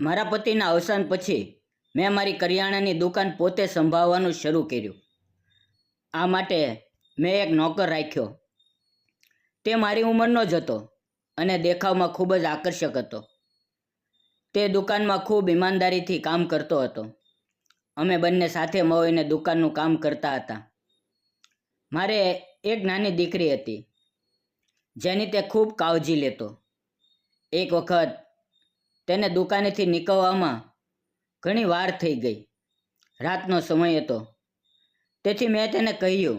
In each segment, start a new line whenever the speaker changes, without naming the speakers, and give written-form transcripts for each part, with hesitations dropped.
મારા પતિના અવસાન પછી મેં મારી કરિયાણાની દુકાન પોતે સંભાળવાનું શરૂ કર્યું. આ માટે મેં એક નોકર રાખ્યો. તે મારી ઉંમરનો જ હતો અને દેખાવમાં ખૂબ જ આકર્ષક હતો. તે દુકાનમાં ખૂબ ઈમાનદારીથી કામ કરતો હતો. અમે બંને સાથે મળીને દુકાનનું કામ કરતા હતા. મારે એક નાની દીકરી હતી જેની તે ખૂબ કાળજી લેતો. એક વખત તેને દુકાનેથી નીકળવામાં ઘણી વાર થઈ ગઈ. રાતનો સમય હતો, તેથી મેં તેને કહ્યું,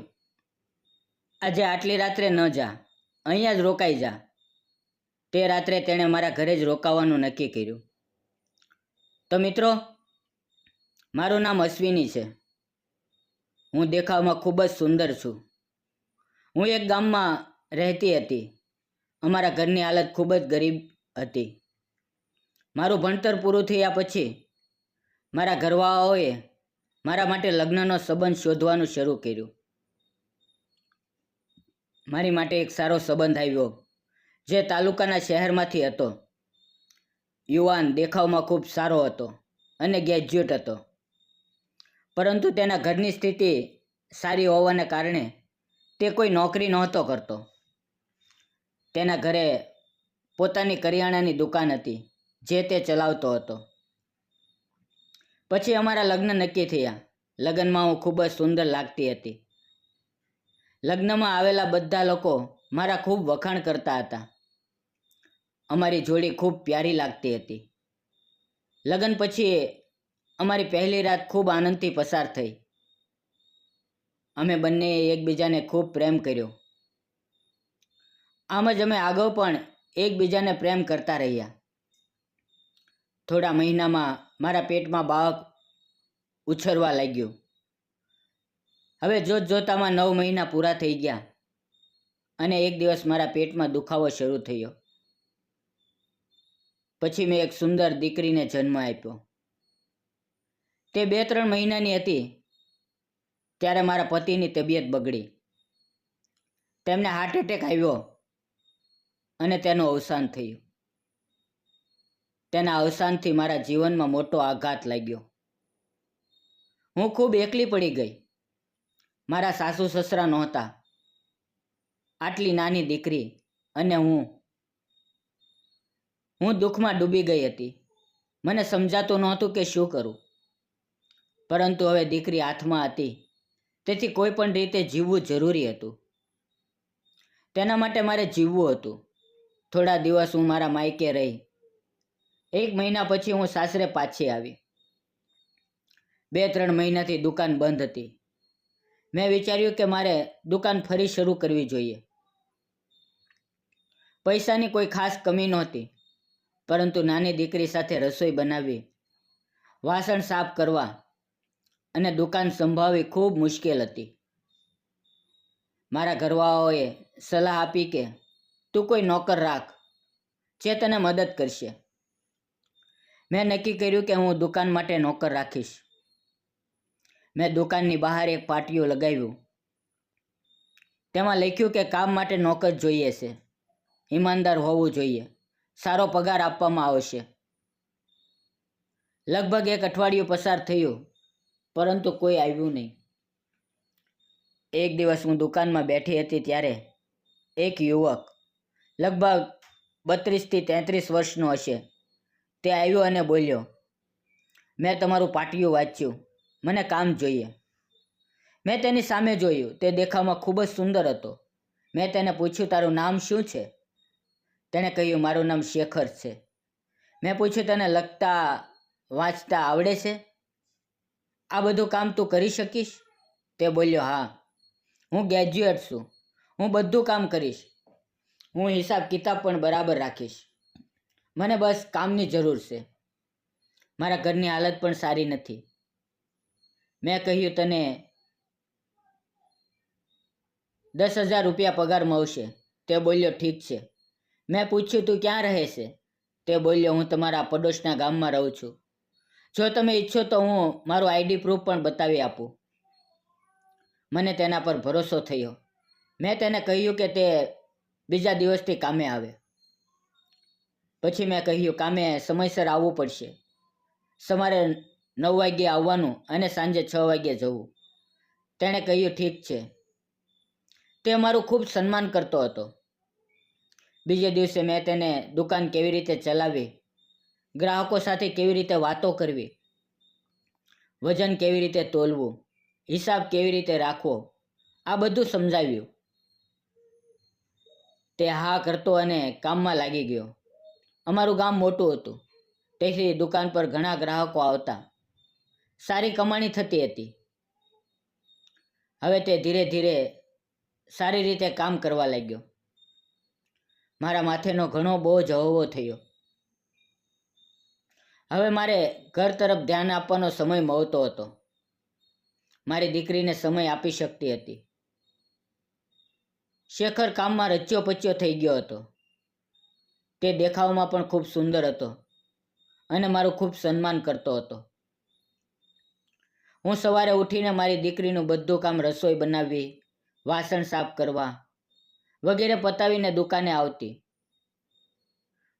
આજે આટલી રાત્રે ન જા, અહીંયા જ રોકાઈ જા. તે રાત્રે તેણે મારા ઘરે જ રોકાવાનું નક્કી કર્યું. તો મિત્રો, મારું નામ અશ્વિની છે. હું દેખાવમાં ખૂબ જ સુંદર છું. હું એક ગામમાં રહેતી હતી. અમારા ઘરની હાલત ખૂબ જ ગરીબ હતી. મારું ભણતર પૂરું થયા પછી મારા ઘરવાળાઓએ મારા માટે લગ્નનો સંબંધ શોધવાનું શરૂ કર્યું. મારી માટે એક સારો સંબંધ આવ્યો જે તાલુકાના શહેરમાંથી હતો. યુવાન, દેખાવમાં ખૂબ સારો હતો અને ગ્રેજ્યુએટ હતો. પરંતુ તેના ઘરની સ્થિતિ સારી હોવાને કારણે તે કોઈ નોકરી નહોતો કરતો. તેના ઘરે પોતાની કરિયાણાની દુકાન હતી જે તે ચલાવતો હતો. પછી અમારા લગ્ન નક્કી થયા. લગ્નમાં હું ખૂબ જ સુંદર લાગતી હતી. લગ્નમાં આવેલા બધા લોકો મારા ખૂબ વખાણ કરતા હતા. અમારી જોડી ખૂબ પ્યારી લાગતી હતી. લગ્ન પછી અમારી પહેલી રાત ખૂબ આનંદથી પસાર થઈ. અમે બંનેએ એકબીજાને ખૂબ પ્રેમ કર્યો. આમ જ અમે આગળ પણ એકબીજાને પ્રેમ કરતા રહ્યા. થોડા મહિનામાં મારા પેટમાં બાળક ઉછરવા લાગ્યું. હવે જોતજોતામાં 9 મહિના પૂરા થઈ ગયા અને એક દિવસ મારા પેટમાં દુખાવો શરૂ થયો. પછી મેં એક સુંદર દીકરીને જન્મ આપ્યો. તે 2-3 મહિનાની હતી ત્યારે મારા પતિની તબિયત બગડી. તેમને હાર્ટ એટેક આવ્યો અને તેનું અવસાન થયું. તેના અવસાનથી મારા જીવનમાં મોટો આઘાત લાગ્યો. હું ખૂબ એકલી પડી ગઈ. મારા સાસુ સસરા નહોતા. આટલી નાની દીકરી અને હું દુઃખમાં ડૂબી ગઈ હતી. મને સમજાતું નહોતું કે શું કરું. પરંતુ હવે દીકરી હાથમાં હતી, તેથી કોઈ પણ રીતે જીવવું જરૂરી હતું. તેના માટે મારે જીવવું હતું. થોડા દિવસ હું મારા માયકે રહી. 1 મહિના પછી હું સાસરે પાછી આવી. 2-3 મહિનાથી દુકાન બંધ હતી. મેં વિચાર્યું કે મારે દુકાન ફરી શરૂ કરવી જોઈએ. પૈસાની કોઈ ખાસ કમી નહોતી, પરંતુ નાની દીકરી સાથે રસોઈ બનાવવી, વાસણ સાફ કરવા અને દુકાન સંભાળવી ખૂબ મુશ્કેલ હતી. મારા ઘરવાળાઓએ સલાહ આપી કે તું કોઈ નોકર રાખ જે તને મદદ કરશે. મેં નક્કી કર્યું કે હું દુકાન માટે નોકર રાખીશ. મેં દુકાનની બહાર એક પાટિયું લગાવ્યું. તેમાં લખ્યું કે કામ માટે નોકર જોઈએ છે, ઈમાનદાર હોવું જોઈએ, સારો પગાર આપવામાં આવશે. લગભગ 1 અઠવાડિયું પસાર થયું, પરંતુ કોઈ આવ્યું નહીં. એક દિવસ હું દુકાનમાં બેઠી હતી ત્યારે એક યુવક, લગભગ 32 થી 33 વર્ષનો હશે, તે આવ્યો અને બોલ્યો, મેં તમારું પાટિયું વાંચ્યું, મને કામ જોઈએ. મેં તેની સામે જોયું. તે દેખાવમાં ખૂબ જ સુંદર હતો. મેં તેને પૂછ્યું, તારું નામ શું છે? તેણે કહ્યું, મારું નામ શેખર છે. મેં પૂછ્યું, તને લખતા વાંચતા આવડે છે? આ બધું કામ તું કરી શકીશ? તે બોલ્યો, હા, હું ગ્રેજ્યુએટ છું. હું બધું કામ કરીશ. હું હિસાબ કિતાબ પણ બરાબર રાખીશ. મને બસ કામની જરૂર છે. મારા ઘરની હાલત પણ સારી નથી. મેં કહ્યું, તને 10,000 રૂપિયા પગાર મળશે. તે બોલ્યો, ઠીક છે. મેં પૂછ્યું, તું ક્યાં રહે છે? તે બોલ્યો, હું તમારા પડોશના ગામમાં રહું છું. જો તમે ઈચ્છો તો હું મારું આઈડી પ્રૂફ પણ બતાવી આપું. મને તેના પર ભરોસો થયો. મેં તેને કહ્યું કે તે બીજા દિવસથી કામે આવે. પછી મેં કહ્યું, કામે સમયસર આવવું પડશે. સવારે 9 વાગ્યે આવવાનું અને સાંજે 6 વાગ્યે જવું. તેણે કહ્યું, ઠીક છે. તે મારું ખૂબ સન્માન કરતો હતો. બીજે દિવસે મેં તેને દુકાન કેવી રીતે ચલાવવી, ગ્રાહકો સાથે કેવી રીતે વાતો કરવી, વજન કેવી રીતે તોલવું, હિસાબ કેવી રીતે રાખવો, આ બધું સમજાવ્યું. તે હા કરતો અને કામમાં લાગી ગયો. અમારું ગામ મોટું હતું, તેથી દુકાન પર ઘણા ગ્રાહકો આવતા. સારી કમાણી થતી હતી. હવે તે ધીરે ધીરે સારી રીતે કામ કરવા લાગ્યો. મારા માથેનો ઘણો બોજ હળવો થયો. હવે મારે ઘર તરફ ધ્યાન આપવાનો સમય મળતો હતો. મારી દીકરીને સમય આપી શકતી હતી. શેખર કામમાં રચ્યો પચ્યો થઈ ગયો હતો. તે દેખાવમાં પણ ખૂબ સુંદર હતો અને મારું ખૂબ સન્માન કરતો હતો. હું સવારે ઉઠીને મારી દીકરીનું બધું કામ, રસોઈ બનાવવી, વાસણ સાફ કરવા વગેરે પતાવીને દુકાને આવતી.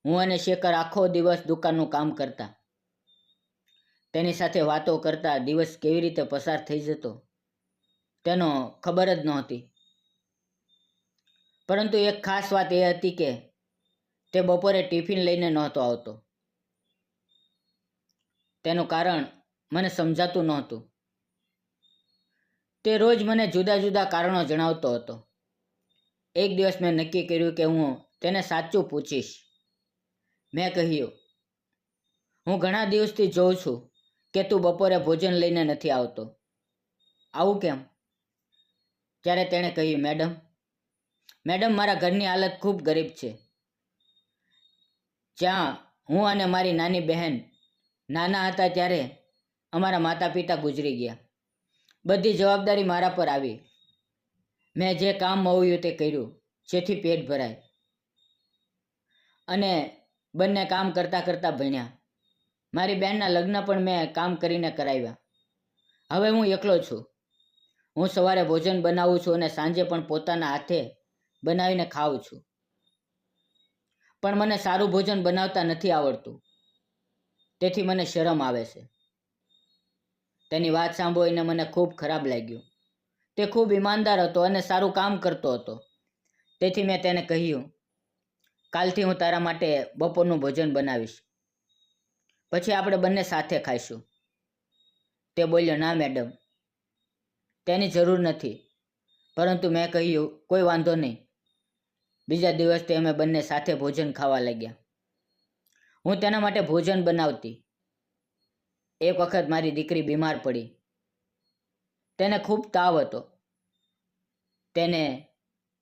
હું અને શેખર આખો દિવસ દુકાનનું કામ કરતા. તેની સાથે વાતો કરતા દિવસ કેવી રીતે પસાર થઈ જતો તેનો ખબર જ નહોતી. પરંતુ એક ખાસ વાત એ હતી કે તે બપોરે ટિફિન લઈને નહોતો આવતો. તેનું કારણ મને સમજાતું નહોતું. તે રોજ મને જુદા જુદા કારણો જણાવતો હતો. એક દિવસ મેં નક્કી કર્યું કે હું તેને સાચું પૂછીશ. મેં કહ્યું, હું ઘણા દિવસથી જોઉં છું કે તું બપોરે ભોજન લઈને નથી આવતો. આવું કેમ? ત્યારે તેણે કહ્યું, મેડમ, મારા ઘરની હાલત ખૂબ ગરીબ છે. જ્યાં હું અને મારી નાની બહેન નાના હતા ત્યારે અમારા માતા પિતા ગુજરી ગયા. બધી જવાબદારી મારા પર આવી. મેં જે કામ મળ્યું તે કર્યું, જેથી પેટ ભરાય. અને બંને કામ કરતાં કરતાં ભણ્યા. મારી બહેનના લગ્ન પણ મેં કામ કરીને કરાવ્યા. હવે હું એકલો છું. હું સવારે ભોજન બનાવું છું અને સાંજે પણ પોતાના હાથે બનાવીને ખાઉં છું. પણ મને સારું ભોજન બનાવતા નથી આવડતું, તેથી મને શરમ આવે છે. તેની વાત સાંભળીને મને ખૂબ ખરાબ લાગ્યું. તે ખૂબ ઈમાનદાર હતો અને સારું કામ કરતો હતો. તેથી મેં તેને કહ્યું, કાલથી હું તારા માટે બપોરનું ભોજન બનાવીશ. પછી આપણે બંને સાથે ખાઈશું. તે બોલ્યો, ના મેડમ, તેની જરૂર નથી. પરંતુ મેં કહ્યું, કોઈ વાંધો નહીં. બીજા દિવસથી અમે બંને સાથે ભોજન ખાવા લાગ્યા. હું તેના માટે ભોજન બનાવતી. એક વખત મારી દીકરી બીમાર પડી. તેને ખૂબ તાવ હતો. તેને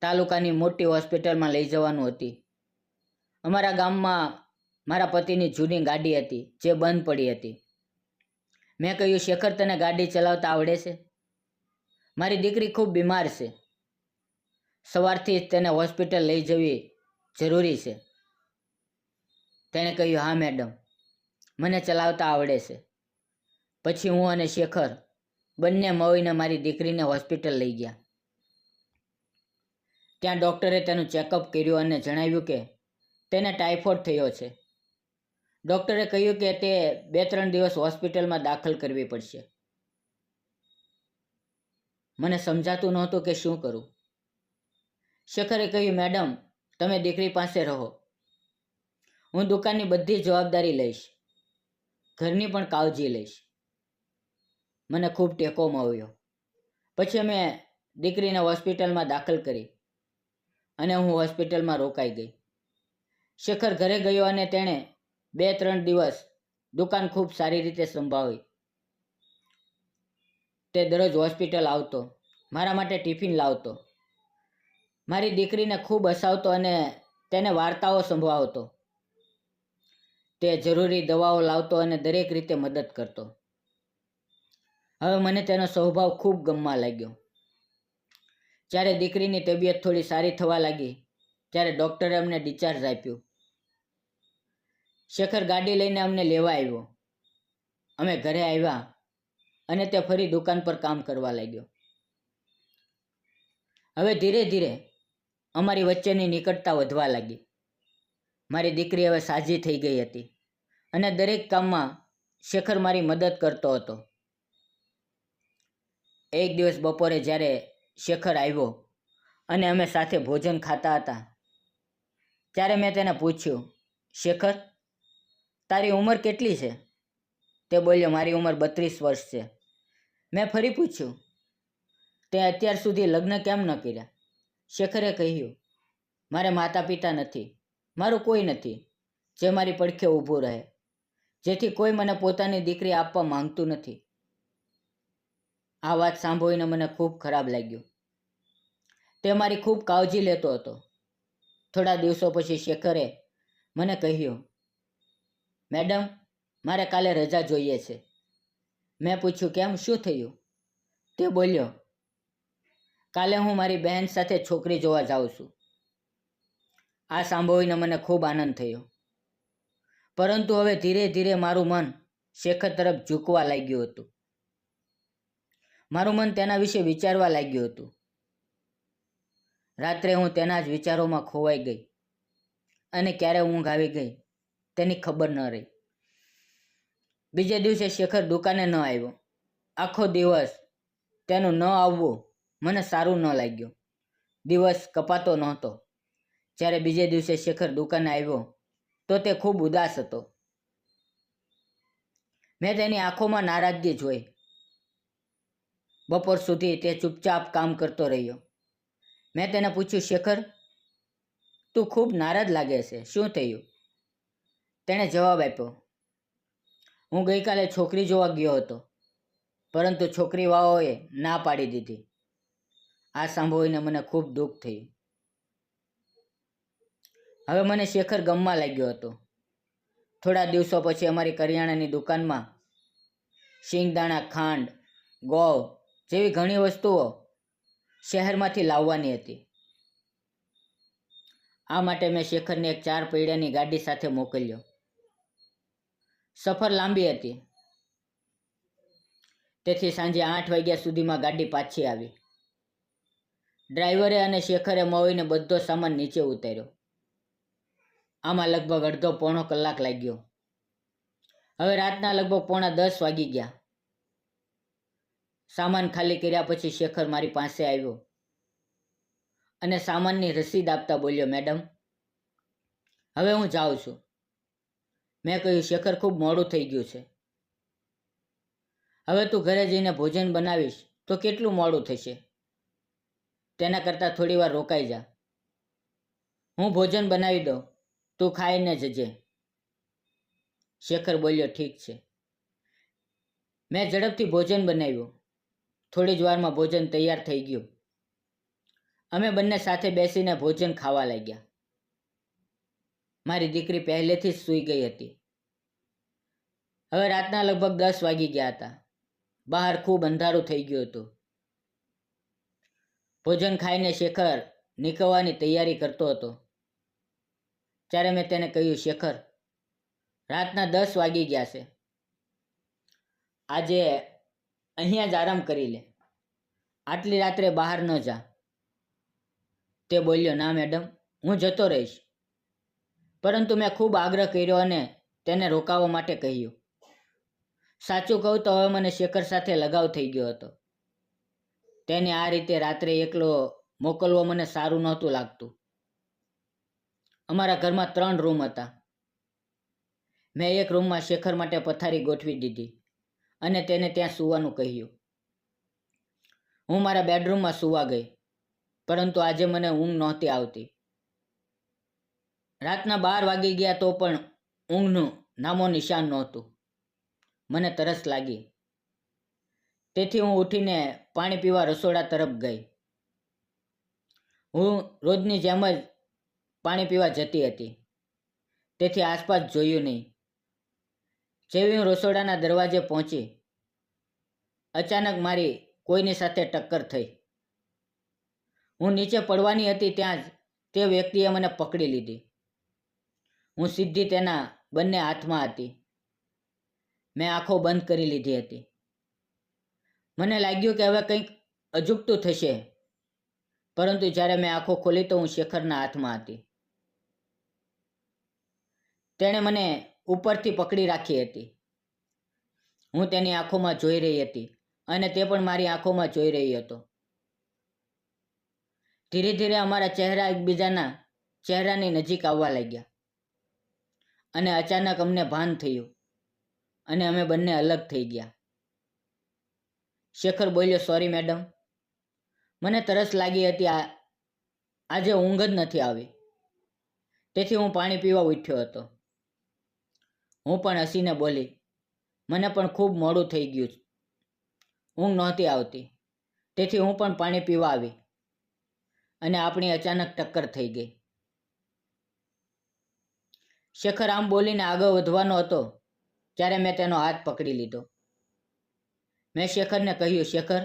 તાલુકાની મોટી હોસ્પિટલમાં લઈ જવાનું હતી. અમારા ગામમાં મારા પતિની જૂની ગાડી હતી જે બંધ પડી હતી. મેં કહ્યું, શેખર, તને ગાડી ચલાવતા આવડે છે? મારી દીકરી ખૂબ બીમાર છે. સવારથી જ તેને હોસ્પિટલ લઈ જવી જરૂરી છે. તેણે કહ્યું, હા મેડમ, મને ચલાવતા આવડે છે. પછી હું અને શેખર બંને મળીને મારી દીકરીને હોસ્પિટલ લઈ ગયા. ત્યાં ડૉક્ટરે તેનું ચેકઅપ કર્યું અને જણાવ્યું કે તેને ટાઇફોઇડ થયો છે. ડૉક્ટરે કહ્યું કે તે 2-3 દિવસ હોસ્પિટલમાં દાખલ કરવી પડશે. મને સમજાતું નહોતું કે શું કરું. શેખરે કહ્યું, મેડમ, તમે દીકરી પાસે રહો. હું દુકાનની બધી જવાબદારી લઈશ, ઘરની પણ કાળજી લઈશ. મને ખૂબ ટેકો મળ્યો. પછી અમે દીકરીને હોસ્પિટલમાં દાખલ કરી અને હું હોસ્પિટલમાં રોકાઈ ગઈ. શેખર ઘરે ગયો અને તેણે 2-3 દિવસ દુકાન ખૂબ સારી રીતે સંભાળી. તે દરરોજ હોસ્પિટલ આવતો, મારા માટે ટિફિન લાવતો, મારી દીકરીને ખૂબ હસાવતો અને તેને વાર્તાઓ સંભળાવતો. તે જરૂરી દવાઓ લાવતો અને દરેક રીતે મદદ કરતો. હવે મને તેનો સ્વભાવ ખૂબ ગમવા લાગ્યો. જ્યારે દીકરીની તબિયત થોડી સારી થવા લાગી ત્યારે ડૉક્ટરે અમને ડિસ્ચાર્જ આપ્યું. શેખર ગાડી લઈને અમને લેવા આવ્યો. અમે ઘરે આવ્યા અને તે ફરી દુકાન પર કામ કરવા લાગ્યો. હવે ધીરે ધીરે અમારી વચ્ચેની નિકટતા વધવા લાગી. મારી દીકરી હવે સાજી થઈ ગઈ હતી અને દરેક કામમાં શેખર મારી મદદ કરતો હતો. એક દિવસ બપોરે જ્યારે શેખર આવ્યો અને અમે સાથે ભોજન ખાતા હતા ત્યારે મેં તેને પૂછ્યું, શેખર, તારી ઉંમર કેટલી છે? તે બોલ્યો, મારી ઉંમર 32 વર્ષ છે. મેં ફરી પૂછ્યું, તે અત્યાર સુધી લગ્ન કેમ ન કર્યા? શેખરે કહ્યું, મારે માતા પિતા નથી, મારું કોઈ નથી જે મારી પડખે ઊભું રહે, જેથી કોઈ મને પોતાની દીકરી આપવા માંગતું નથી. આ વાત સાંભળીને મને ખૂબ ખરાબ લાગ્યું. તે મારી ખૂબ કાળજી લેતો હતો. થોડા દિવસો પછી શેખરે મને કહ્યું, મેડમ, મારે કાલે રજા જોઈએ છે. મેં પૂછ્યું, કેમ, શું થયું? તે બોલ્યો, કાલે હું મારી બહેન સાથે છોકરી જોવા જાઉં છું. આ સાંભળીને મને ખૂબ આનંદ થયો. પરંતુ હવે ધીરે ધીરે મારું મન શેખર તરફ ઝૂકવા લાગ્યું હતું. મારું મન તેના વિશે વિચારવા લાગ્યું હતું. રાત્રે હું તેના જ વિચારોમાં ખોવાઈ ગઈ અને ક્યારે ઊંઘ આવી ગઈ તેની ખબર ન રહી. બીજે દિવસે શેખર દુકાને ન આવ્યો. આખો દિવસ તેનું ન આવવું મને સારું ન લાગ્યું. દિવસ કપાતો નહોતો. જ્યારે બીજે દિવસે શેખર દુકાને આવ્યો તો તે ખૂબ ઉદાસ હતો. મેં તેની આંખોમાં નારાજગી જોઈ. બપોર સુધી તે ચૂપચાપ કામ કરતો રહ્યો. મેં તેને પૂછ્યું, શેખર, તું ખૂબ નારાજ લાગે છે, શું થયું? તેણે જવાબ આપ્યો, હું ગઈકાલે છોકરી જોવા ગયો હતો, પરંતુ છોકરીવાળાઓએ ના પાડી દીધી. આ સાંભળીને મને ખૂબ દુઃખ થયું. હવે મને શેખર ગમવા લાગ્યો હતો. થોડા દિવસો પછી અમારી કરિયાણાની દુકાનમાં શિંગદાણા, ખાંડ, ગોળ જેવી ઘણી વસ્તુઓ શહેરમાંથી લાવવાની હતી. આ માટે મેં શેખરને એક 4 પૈડાની ગાડી સાથે મોકલ્યો. સફર લાંબી હતી, તેથી સાંજે 8 વાગ્યા સુધીમાં ગાડી પાછી આવી. ડ્રાઈવરે અને શેખરે મળીને બધો સામાન નીચે ઉતાર્યો. આમાં લગભગ અડધો પોણો કલાક લાગ્યો. હવે રાતના લગભગ 9:45 વાગી ગયા. સામાન ખાલી કર્યા પછી શેખર મારી પાસે આવ્યો અને સામાનની રસીદ આપતા બોલ્યો, મેડમ, હવે હું જાઉં છું. મેં કહ્યું, શેખર, ખૂબ મોડું થઈ ગયું છે. હવે તું ઘરે જઈને ભોજન બનાવીશ તો કેટલું મોડું થશે. તેના કરતાં થોડી વાર રોકાઈ જા. હું ભોજન બનાવી દઉં, તું ખાઈને જજે. શેખર બોલ્યો, ઠીક છે. મેં ઝડપથી ભોજન બનાવ્યું. થોડી જ વારમાં ભોજન તૈયાર થઈ ગયું. અમે બંને સાથે બેસીને ભોજન ખાવા લાગ્યા. મારી દીકરી પહેલેથી જ સૂઈ ગઈ હતી. હવે રાતના લગભગ 10 વાગી ગયા હતા. બહાર ખૂબ અંધારું થઈ ગયું હતું. ભોજન ખાઈને શેખર નીકળવાની તૈયારી કરતો હતો. ત્યારે મેં તેને કહ્યું, શેખર, રાતના 10 વાગી ગયા છે. આજે અહીંયા જ આરામ કરી લે. આટલી રાત્રે બહાર ન જા. તે બોલ્યો, ના મેડમ, હું જતો રહીશ. પરંતુ મેં ખૂબ આગ્રહ કર્યો અને તેને રોકાવા માટે કહ્યું. સાચું કહું તો હવે મને શેખર સાથે લગાવ થઈ ગયો હતો. તેને આ રીતે રાત્રે એકલો મોકલવો મને સારું નહોતું લાગતું. અમારા ઘરમાં 3 રૂમ હતા. મેં એક રૂમમાં શેખર માટે પથારી ગોઠવી દીધી અને તેને ત્યાં સૂવાનું કહ્યું. હું મારા બેડરૂમમાં સૂવા ગઈ, પરંતુ આજે મને ઊંઘ નહોતી આવતી. રાતના 12 વાગી ગયા તો પણ ઊંઘનું નામો નિશાન નહોતું. મને તરસ લાગી, તેથી હું ઉઠીને પાણી પીવા રસોડા તરફ ગઈ. હું રોજની જેમ જ પાણી પીવા જતી હતી, તેથી આસપાસ જોયું નહીં. જેવી હું રસોડાના દરવાજે પહોંચી, અચાનક મારી કોઈની સાથે ટક્કર થઈ. હું નીચે પડવાની હતી ત્યાં જ તે વ્યક્તિએ મને પકડી લીધી. હું સીધી તેના બંને હાથમાં હતી. મેં આંખો બંધ કરી લીધી હતી. મને લાગ્યું કે હવે કંઈક અજુગતું થશે, પરંતુ જ્યારે મેં આંખો ખોલી તો હું શેખરના હાથમાં હતી. તેણે મને ઉપરથી પકડી રાખી હતી. હું તેની આંખોમાં જોઈ રહી હતી અને તે પણ મારી આંખોમાં જોઈ રહી હતો. ધીરે ધીરે અમારા ચહેરા એકબીજાના ચહેરાની નજીક આવવા લાગ્યા અને અચાનક અમને ભાન થયું અને અમે બંને અલગ થઈ ગયા. શેખર બોલ્યો, સોરી મેડમ, મને તરસ લાગી હતી. આજે ઊંઘ જ નથી આવી, તેથી હું પાણી પીવા ઉઠ્યો હતો. હું પણ હસીને બોલી, મને પણ ખૂબ મોડું થઈ ગયું, ઊંઘ નહોતી આવતી, તેથી હું પણ પાણી પીવા આવી અને આપણી અચાનક ટક્કર થઈ ગઈ. શેખર આમ બોલીને આગળ વધવાનો હતો ત્યારે મેં તેનો હાથ પકડી લીધો. મેં શેખરને કહ્યું, શેખર,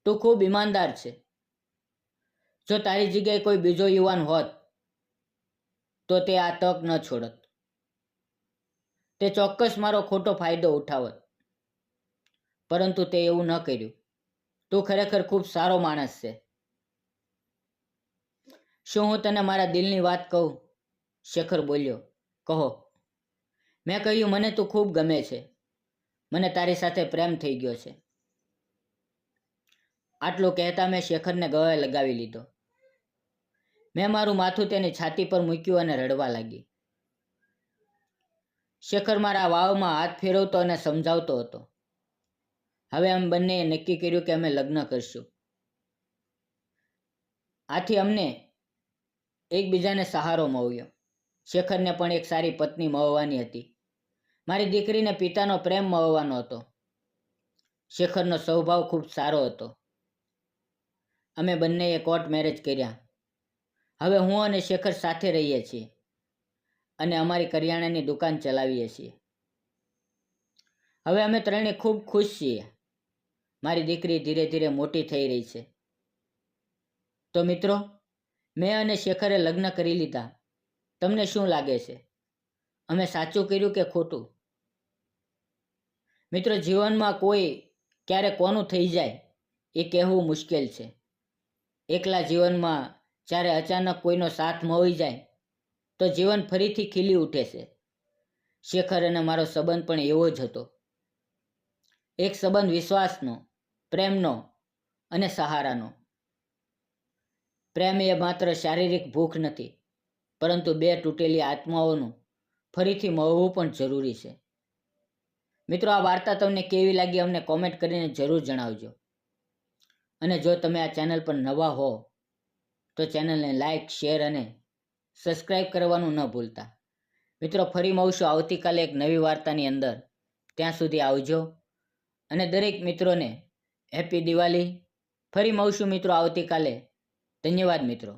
તું ખૂબ ઈમાનદાર છે. જો તારી જગ્યાએ કોઈ બીજો યુવાન હોત તો તે આ તક ન છોડત. તે ચોક્કસ મારો ખોટો ફાયદો ઉઠાવત, પરંતુ તે એવું ન કર્યું. તું ખરેખર ખૂબ સારો માણસ છે. શું હું તને મારા દિલની વાત કહું? શેખર બોલ્યો, કહો. મેં કહ્યું, મને તું ખૂબ ગમે છે. મને તારી સાથે પ્રેમ થઈ ગયો છે. આટલું કહેતા મેં શેખરને ગળે લગાવી લીધો. મેં મારું માથું તેની છાતી પર મૂક્યું અને રડવા લાગી. શેખર મારા વાવમાં હાથ ફેરવતો અને સમજાવતો હતો. હવે અમે બંનેએ નક્કી કર્યું કે અમે લગ્ન કરશું. આથી અમને એકબીજાને સહારો મળ્યો. શેખરને પણ એક સારી પત્ની મળવાની હતી. મારી દીકરીને પિતાનો પ્રેમ મળવાનો હતો. શેખરનો સ્વભાવ ખૂબ સારો હતો. અમે બંનેએ કોર્ટ મેરેજ કર્યા. હવે હું અને શેખર સાથે રહીએ છીએ અને અમારી કરિયાણાની દુકાન ચલાવીએ છીએ. હવે અમે ત્રણે ખૂબ ખુશ છીએ. મારી દીકરી ધીરે ધીરે મોટી થઈ રહી છે. તો મિત્રો, મેં અને શેખરે લગ્ન કરી લીધા. તમને શું લાગે છે? અમે સાચું કર્યું કે ખોટું? મિત્રો, જીવનમાં કોઈ ક્યારે કોનું થઈ જાય એ કહેવું મુશ્કેલ છે. એકલા જીવનમાં જ્યારે અચાનક કોઈનો સાથ મળી જાય તો જીવન ફરીથી ખીલી ઉઠે છે. શેખર અને મારો સંબંધ પણ એવો જ હતો. એક સંબંધ વિશ્વાસનો, પ્રેમનો અને સહારાનો. પ્રેમ એ માત્ર શારીરિક ભૂખ નથી, પરંતુ બે તૂટેલી આત્માઓનું ફરીથી મળવું પણ જરૂરી છે. મિત્રો, આ વાર્તા તમને કેવી લાગી અમને કોમેન્ટ કરીને જરૂર જણાવજો. અને જો તમે આ ચેનલ પર નવા હો તો ચેનલને લાઇક, શેર અને સબસ્ક્રાઈબ કરવાનું ન ભૂલતા. મિત્રો, ફરી મળશું આવતીકાલે એક નવી વાર્તાની અંદર. ત્યાં સુધી આવજો અને દરેક મિત્રોને હેપી દિવાળી. ફરી મળશું મિત્રો આવતીકાલે. ધન્યવાદ મિત્રો.